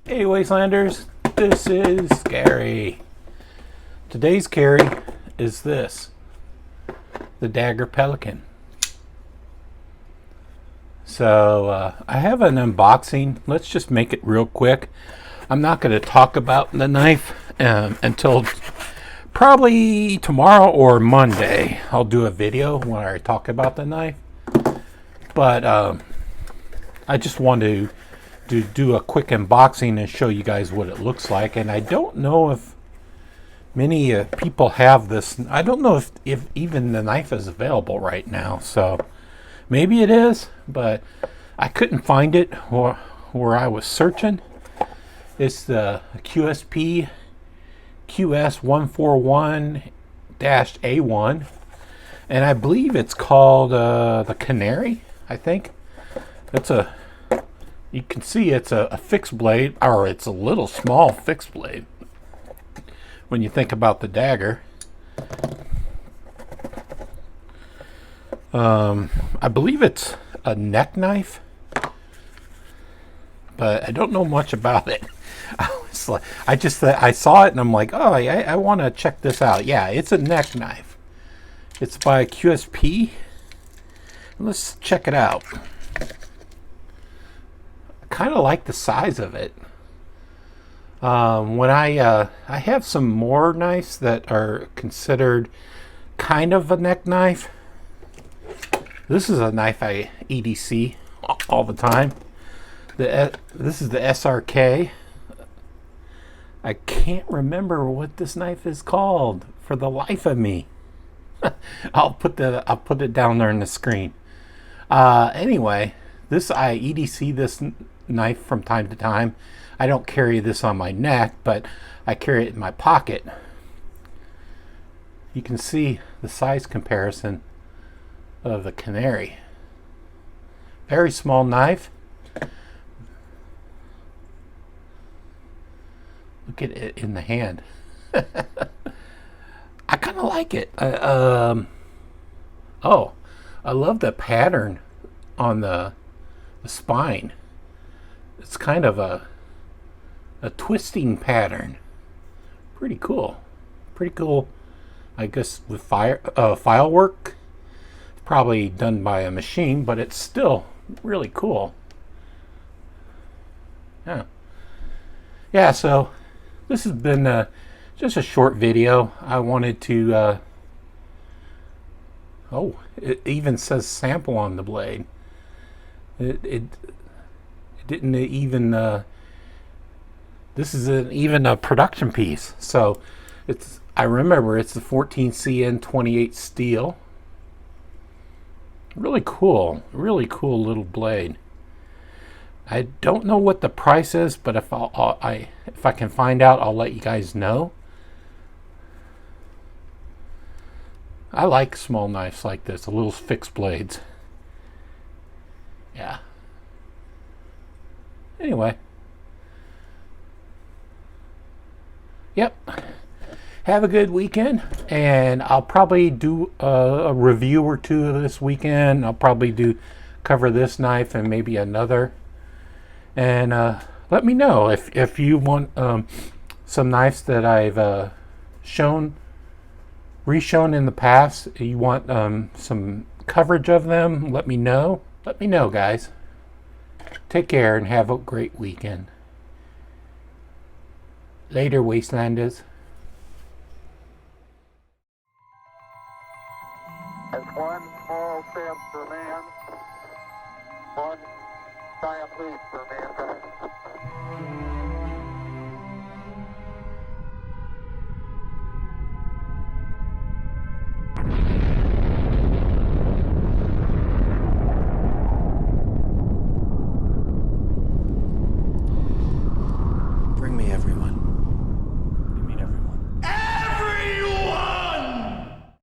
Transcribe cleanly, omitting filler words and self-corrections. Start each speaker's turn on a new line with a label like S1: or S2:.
S1: Hey Wastelanders, this is Gary. Today's carry is this, the Dagger Pelican. So I have an unboxing. Let's just make it real quick. I'm not going to talk about the knife until probably tomorrow or Monday. I'll do a video when I talk about the knife. But I just want to do a quick unboxing and show you guys what it looks like. And I don't know if many people have this. I don't know if even the knife is available right now. So maybe it is, but I couldn't find it where I was searching. It's the QSP QS141-A1, and I believe it's called the Canary. I think it's a. You can see it's a fixed blade, or it's a little small fixed blade when you think about the dagger. I believe it's a neck knife, but I don't know much about it. I saw it and I'm like, oh, I want to check this out. Yeah, it's a neck knife. It's by QSP. Let's check it out. Kind of like the size of it. When I have some more knives that are considered kind of a neck knife. This is a knife I EDC all the time. This is the SRK. I can't remember what this knife is called for the life of me. I'll put it down there on the screen. Anyway, I EDC this knife from time to time. I don't carry this on my neck, but I carry it in my pocket. You can see the size comparison of the Canary. Very small knife. Look at it in the hand. I kind of like it. Oh, I love the pattern on the spine. It's kind of a twisting pattern. Pretty cool. Pretty cool. I guess with file work. Probably done by a machine, but it's still really cool. Yeah, so this has been just a short video. I wanted to oh, it even says sample on the blade. It didn't even this isn't even a production piece. So I remember it's the 14CN28 steel. Really cool little blade. I don't know what the price is, but if I can find out, I'll let you guys know. I like small knives like this, the little fixed blades. Yeah. Anyway. Yep. Have a good weekend, and I'll probably do a review or two this weekend. I'll probably cover this knife and maybe another. And let me know if you want some knives that I've reshown in the past. You want some coverage of them, let me know. Let me know, guys. Take care and have a great weekend. Later, Wastelanders.
S2: As one small step for man, one giant leap for mankind.